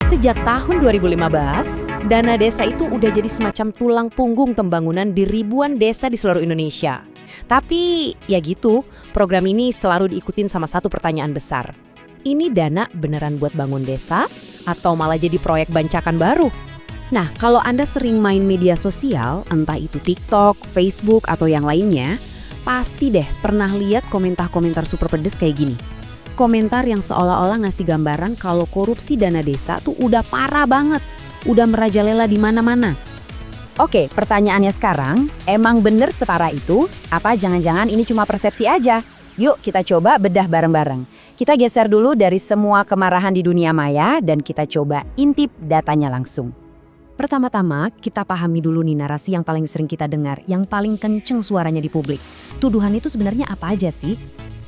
Sejak tahun 2015, dana desa itu udah jadi semacam tulang punggung pembangunan di ribuan desa di seluruh Indonesia. Tapi ya gitu, program ini selalu diikutin sama satu pertanyaan besar. Ini dana beneran buat bangun desa atau malah jadi proyek bancakan baru? Nah, kalau Anda sering main media sosial, entah itu TikTok, Facebook, atau yang lainnya, pasti deh pernah lihat komentar-komentar super pedes kayak gini. Komentar yang seolah-olah ngasih gambaran kalau korupsi dana desa tuh udah parah banget, udah merajalela di mana-mana. Oke, pertanyaannya sekarang, emang bener separah itu? Apa jangan-jangan ini cuma persepsi aja? Yuk kita coba bedah bareng-bareng. Kita geser dulu dari semua kemarahan di dunia maya dan kita coba intip datanya langsung. Pertama-tama, kita pahami dulu nih narasi yang paling sering kita dengar, yang paling kenceng suaranya di publik. Tuduhan itu sebenarnya apa aja sih?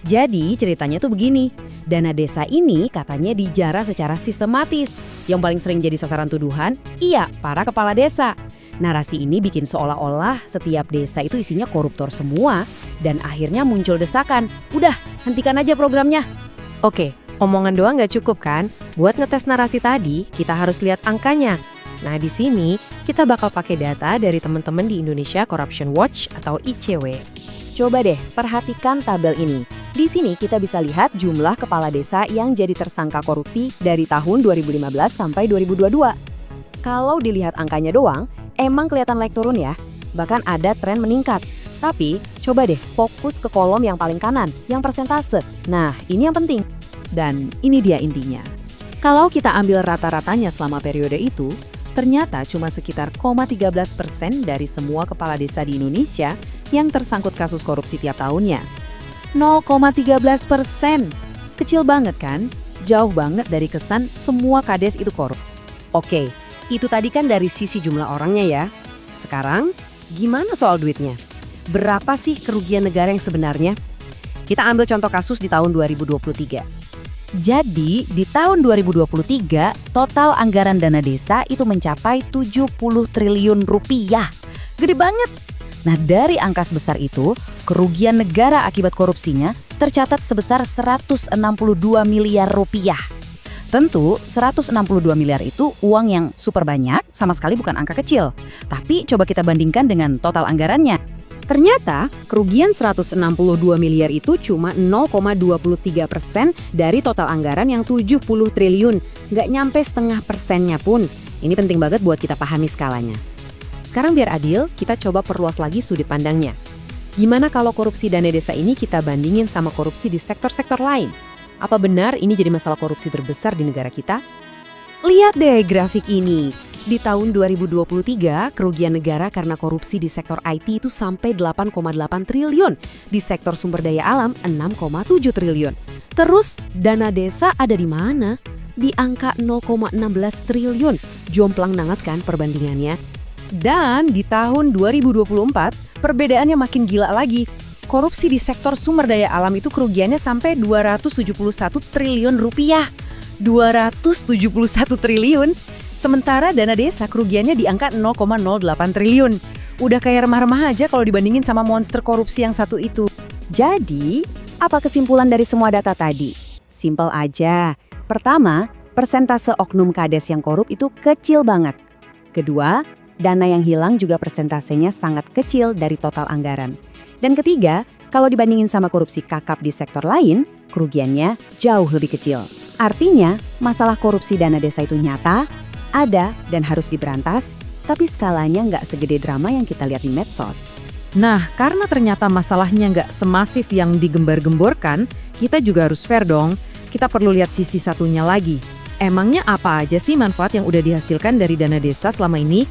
Jadi ceritanya tuh begini, dana desa ini katanya dijarah secara sistematis. Yang paling sering jadi sasaran tuduhan, iya para kepala desa. Narasi ini bikin seolah-olah setiap desa itu isinya koruptor semua dan akhirnya muncul desakan, udah hentikan aja programnya. Oke, omongan doang nggak cukup kan? Buat ngetes narasi tadi, kita harus lihat angkanya. Nah di sini kita bakal pakai data dari teman-teman di Indonesia Corruption Watch atau ICW. Coba deh perhatikan tabel ini. Di sini kita bisa lihat jumlah kepala desa yang jadi tersangka korupsi dari tahun 2015 sampai 2022. Kalau dilihat angkanya doang, emang kelihatan naik turun ya. Bahkan ada tren meningkat. Tapi coba deh fokus ke kolom yang paling kanan, yang persentase. Nah, ini yang penting. Dan ini dia intinya. Kalau kita ambil rata-ratanya selama periode itu, ternyata cuma sekitar 0,13% dari semua kepala desa di Indonesia yang tersangkut kasus korupsi tiap tahunnya. 0,13%. Kecil banget kan? Jauh banget dari kesan semua kades itu korup. Oke, itu tadi kan dari sisi jumlah orangnya ya. Sekarang, gimana soal duitnya? Berapa sih kerugian negara yang sebenarnya? Kita ambil contoh kasus di tahun 2023. Jadi, di tahun 2023, total anggaran dana desa itu mencapai 70 triliun rupiah. Gede banget! Nah, dari angka sebesar itu, kerugian negara akibat korupsinya tercatat sebesar 162 miliar rupiah. Tentu, 162 miliar itu uang yang super banyak, sama sekali bukan angka kecil. Tapi coba kita bandingkan dengan total anggarannya. Ternyata, kerugian 162 miliar itu cuma 0,23% dari total anggaran yang 70 triliun. Nggak nyampe setengah persennya pun. Ini penting banget buat kita pahami skalanya. Sekarang biar adil, kita coba perluas lagi sudut pandangnya. Gimana kalau korupsi dana desa ini kita bandingin sama korupsi di sektor-sektor lain? Apa benar ini jadi masalah korupsi terbesar di negara kita? Lihat deh grafik ini. Di tahun 2023, kerugian negara karena korupsi di sektor IT itu sampai 8,8 triliun. Di sektor sumber daya alam, 6,7 triliun. Terus, dana desa ada di mana? Di angka 0,16 triliun. Jomplang banget kan perbandingannya? Dan di tahun 2024, perbedaannya makin gila lagi. Korupsi di sektor sumber daya alam itu kerugiannya sampai 271 triliun rupiah. 271 triliun. Sementara dana desa kerugiannya di angka 0,08 triliun. Udah kayak remah-remah aja kalau dibandingin sama monster korupsi yang satu itu. Jadi, apa kesimpulan dari semua data tadi? Simpel aja. Pertama, persentase oknum kades yang korup itu kecil banget. Kedua, dana yang hilang juga persentasenya sangat kecil dari total anggaran. Dan ketiga, kalau dibandingin sama korupsi kakap di sektor lain, kerugiannya jauh lebih kecil. Artinya, masalah korupsi dana desa itu nyata, ada dan harus diberantas, tapi skalanya nggak segede drama yang kita lihat di medsos. Nah, karena ternyata masalahnya nggak semasif yang digembar-gemborkan, kita juga harus fair dong. Kita perlu lihat sisi satunya lagi. Emangnya apa aja sih manfaat yang udah dihasilkan dari dana desa selama ini?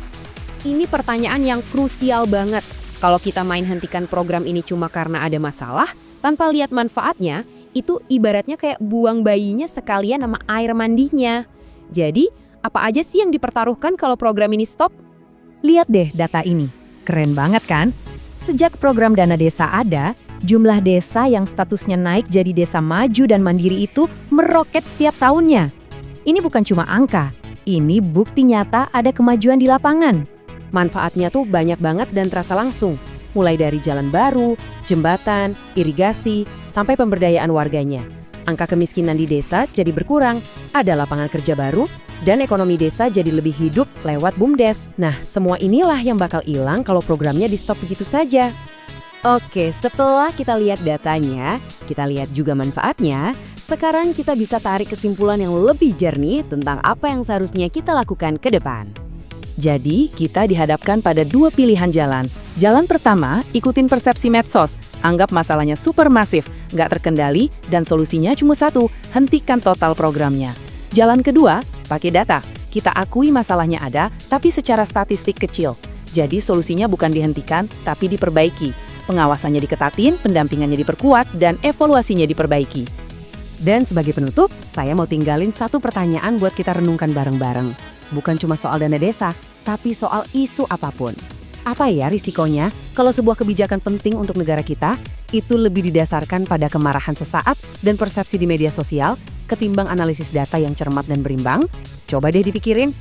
Ini pertanyaan yang krusial banget. Kalau kita main hentikan program ini cuma karena ada masalah, tanpa lihat manfaatnya, itu ibaratnya kayak buang bayinya sekalian sama air mandinya. Jadi, apa aja sih yang dipertaruhkan kalau program ini stop? Lihat deh data ini. Keren banget kan? Sejak program dana desa ada, jumlah desa yang statusnya naik jadi desa maju dan mandiri itu meroket setiap tahunnya. Ini bukan cuma angka, ini bukti nyata ada kemajuan di lapangan. Manfaatnya tuh banyak banget dan terasa langsung. Mulai dari jalan baru, jembatan, irigasi, sampai pemberdayaan warganya. Angka kemiskinan di desa jadi berkurang, ada lapangan kerja baru, dan ekonomi desa jadi lebih hidup lewat BUMDes. Nah, semua inilah yang bakal hilang kalau programnya di-stop begitu saja. Oke, setelah kita lihat datanya, kita lihat juga manfaatnya, sekarang kita bisa tarik kesimpulan yang lebih jernih tentang apa yang seharusnya kita lakukan ke depan. Jadi, kita dihadapkan pada dua pilihan jalan. Jalan pertama, ikutin persepsi medsos. Anggap masalahnya super masif, nggak terkendali, dan solusinya cuma satu, hentikan total programnya. Jalan kedua, pakai data. Kita akui masalahnya ada, tapi secara statistik kecil. Jadi, solusinya bukan dihentikan, tapi diperbaiki. Pengawasannya diketatin, pendampingannya diperkuat, dan evaluasinya diperbaiki. Dan sebagai penutup, saya mau tinggalin satu pertanyaan buat kita renungkan bareng-bareng. Bukan cuma soal dana desa, tapi soal isu apapun. Apa ya risikonya kalau sebuah kebijakan penting untuk negara kita itu lebih didasarkan pada kemarahan sesaat dan persepsi di media sosial ketimbang analisis data yang cermat dan berimbang? Coba deh dipikirin.